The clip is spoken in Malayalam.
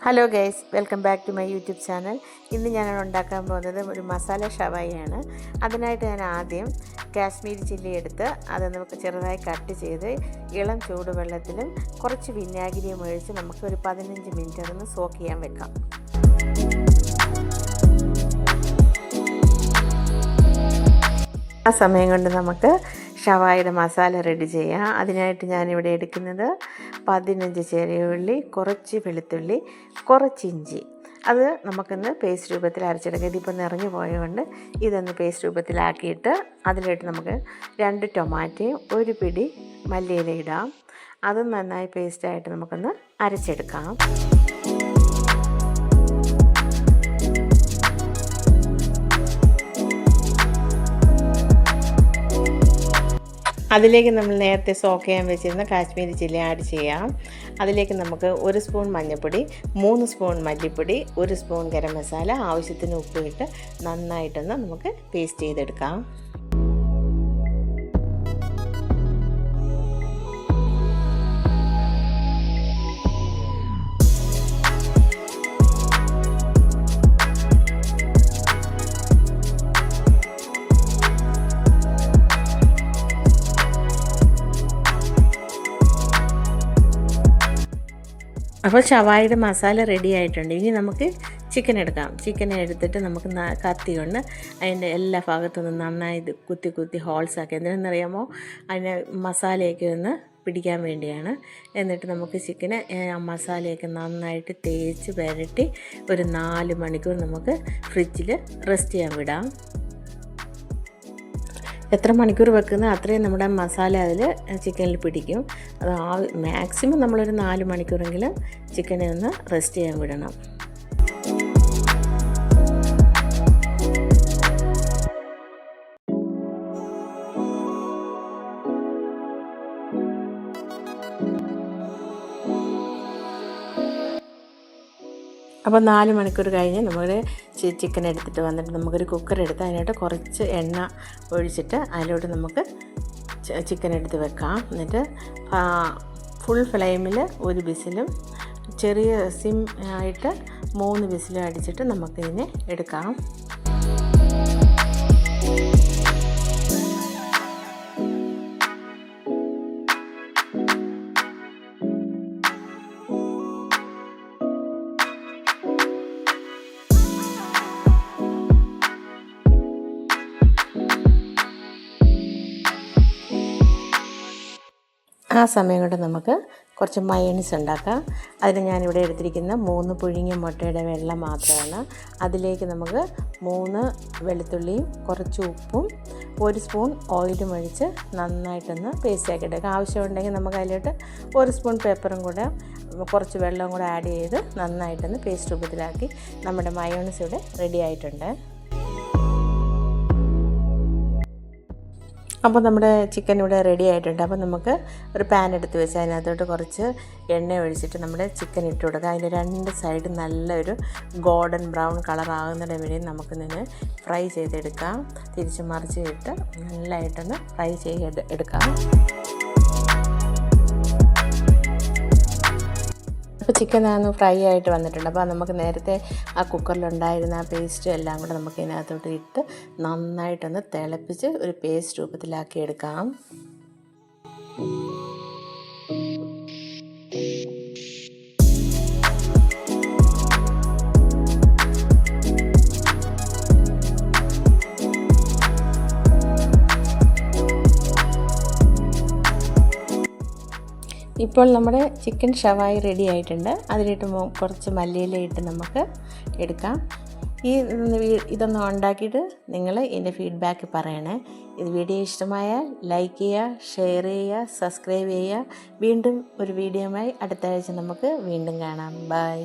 Hello guys, welcome back to my YouTube channel. ഇന്ന് ഞാൻ ഉണ്ടാക്കാൻ പോകുന്നത് ഒരു മസാല ഷവായിയാണ്. അതിനായിട്ട് ഞാൻ ആദ്യം കാശ്മീരി ചില്ലി എടുത്ത് അത് നമുക്ക് ചെറുതായി കട്ട് ചെയ്ത് ഇളം ചൂടുവെള്ളത്തിലും കുറച്ച് വിനാഗിരിയും ഒഴിച്ച് നമുക്ക് ഒരു 15 മിനിറ്റ് അതൊന്ന് സോക്ക് ചെയ്യാൻ വെക്കാം. ആ സമയം കൊണ്ട് നമുക്ക് ഷവായിയുടെ മസാല റെഡി ചെയ്യാം. അതിനായിട്ട് ഞാനിവിടെ എടുക്കുന്നത് 15 ചെറിയ ഉള്ളി, കുറച്ച് വെളുത്തുള്ളി, കുറച്ച് ഇഞ്ചി. അത് നമുക്കൊന്ന് പേസ്റ്റ് രൂപത്തിൽ അരച്ചെടുക്കാം. ഇതിപ്പോൾ നിറഞ്ഞു പോയതുകൊണ്ട് ഇതൊന്ന് പേസ്റ്റ് രൂപത്തിലാക്കിയിട്ട് അതിലിട്ട് നമുക്ക് 2 ടൊമാറ്റോയും ഒരു പിടി മല്ലിയില ഇടാം. അതും നന്നായി പേസ്റ്റായിട്ട് നമുക്കൊന്ന് അരച്ചെടുക്കാം. അതിലേക്ക് നമ്മൾ നേരത്തെ സോക്ക് ചെയ്യാൻ വെച്ചിരുന്ന കാശ്മീരി ചില്ലി ആഡ് ചെയ്യാം. അതിലേക്ക് നമുക്ക് 1 സ്പൂൺ മഞ്ഞൾപ്പൊടി, 3 സ്പൂൺ മല്ലിപ്പൊടി, 1 സ്പൂൺ ഗരം മസാല, ആവശ്യത്തിന് ഉപ്പ് ഇട്ട് നന്നായിട്ടൊന്ന് നമുക്ക് പേസ്റ്റ് ചെയ്തെടുക്കാം. അപ്പോൾ ഷവായിയുടെ മസാല റെഡി ആയിട്ടുണ്ട്. ഇനി നമുക്ക് ചിക്കൻ എടുക്കാം. ചിക്കൻ എടുത്തിട്ട് നമുക്ക് കത്തി കൊണ്ട് അതിൻ്റെ എല്ലാ ഭാഗത്തുനിന്നും നന്നായി കുത്തി ഹോൾസ് ആക്കി. എന്തിനെന്നറിയാമോ? അതിന് മസാലയൊക്കെ ഒന്ന് പിടിക്കാൻ വേണ്ടിയാണ്. എന്നിട്ട് നമുക്ക് ചിക്കന് മസാലയൊക്കെ നന്നായിട്ട് തേച്ച് പുരട്ടി ഒരു 4 മണിക്കൂർ നമുക്ക് ഫ്രിഡ്ജിൽ റെസ്റ്റ് ചെയ്യാൻ വിടാം. എത്ര മണിക്കൂർ വെക്കുന്ന അത്രയും നമ്മുടെ മസാല അതിൽ ചിക്കനിൽ പിടിക്കും. അത് മാക്സിമം നമ്മളൊരു 4 മണിക്കൂറെങ്കിലും ചിക്കനെ ഒന്ന് റെസ്റ്റ് ചെയ്യാൻ വിടണം. അപ്പോൾ 4 മണിക്കൂർ കഴിഞ്ഞ് നമ്മൾ ചിക്കൻ എടുത്തിട്ട് വന്നിട്ട് നമുക്കൊരു കുക്കർ എടുത്ത് അതിനായിട്ട് കുറച്ച് എണ്ണ ഒഴിച്ചിട്ട് അതിലോട്ട് നമുക്ക് ചിക്കൻ എടുത്ത് വെക്കാം. എന്നിട്ട് ഫുൾ ഫ്ലെയിമിൽ 1 വിസിലും ചെറിയ സിം ആയിട്ട് 3 വിസിലും അടിച്ചിട്ട് നമുക്കിതിനെ എടുക്കാം. ആ സമയം കൊണ്ട് നമുക്ക് കുറച്ച് മയോണീസ് ഉണ്ടാക്കാം. അതിന് ഞാനിവിടെ എടുത്തിരിക്കുന്ന 3 പുഴുങ്ങിയ മുട്ടയുടെ വെള്ളം മാത്രമാണ്. അതിലേക്ക് നമുക്ക് 3 വെളുത്തുള്ളിയും കുറച്ച് ഉപ്പും 1 സ്പൂൺ ഓയിലും ഒഴിച്ച് നന്നായിട്ടൊന്ന് പേസ്റ്റ് ആക്കി എടുക്കാം. ആവശ്യമുണ്ടെങ്കിൽ നമുക്ക് അതിലോട്ട് 1 സ്പൂൺ പെപ്പറും കൂടെ കുറച്ച് വെള്ളവും കൂടെ ആഡ് ചെയ്ത് നന്നായിട്ടൊന്ന് പേസ്റ്റ് രൂപത്തിലാക്കി നമ്മുടെ മയോണീസ് ഇവിടെ റെഡി ആയിട്ടുണ്ട്. അപ്പോൾ നമ്മുടെ ചിക്കൻ ഇവിടെ റെഡി ആയിട്ടുണ്ട്. അപ്പോൾ നമുക്ക് ഒരു പാൻ എടുത്ത് വെച്ച് അതിനകത്തോട്ട് കുറച്ച് എണ്ണ ഒഴിച്ചിട്ട് നമ്മുടെ ചിക്കൻ ഇട്ട് കൊടുക്കുക. അതിൻ്റെ 2 സൈഡ് നല്ലൊരു ഗോൾഡൻ ബ്രൗൺ കളർ ആകുന്നിടം വരെ നമുക്കിതിനെ ഫ്രൈ ചെയ്തെടുക്കാം. തിരിച്ച് മറിച്ച് ഇട്ട് നല്ലതായിട്ടൊന്ന് ഫ്രൈ ചെയ്തെടുക്കാം. അപ്പോൾ ചിക്കൻ ഒന്ന് ഫ്രൈ ആയിട്ട് വന്നിട്ടുണ്ട്. അപ്പോൾ നമുക്ക് നേരത്തെ ആ കുക്കറിലുണ്ടായിരുന്ന ആ പേസ്റ്റ് എല്ലാം കൂടെ നമുക്ക് ഇതിനകത്തോട്ട് ഇട്ട് നന്നായിട്ടൊന്ന് തിളപ്പിച്ച് ഒരു പേസ്റ്റ് രൂപത്തിലാക്കി എടുക്കാം. ഇപ്പോൾ നമ്മുടെ ചിക്കൻ ഷവായി റെഡി ആയിട്ടുണ്ട്. അതിലിട്ട് കുറച്ച് മല്ലിയില ഇട്ട് നമുക്ക് എടുക്കാം. ഇതൊന്ന് ഉണ്ടാക്കിയിട്ട് നിങ്ങൾ ഇതിൻ്റെ ഫീഡ്ബാക്ക് പറയണേ. ഇത് വീഡിയോ ഇഷ്ടമായാൽ ലൈക്ക് ചെയ്യുക, ഷെയർ ചെയ്യുക, സബ്സ്ക്രൈബ് ചെയ്യുക. വീണ്ടും ഒരു വീഡിയോയുമായി അടുത്ത ആഴ്ച നമുക്ക് വീണ്ടും കാണാം. ബൈ.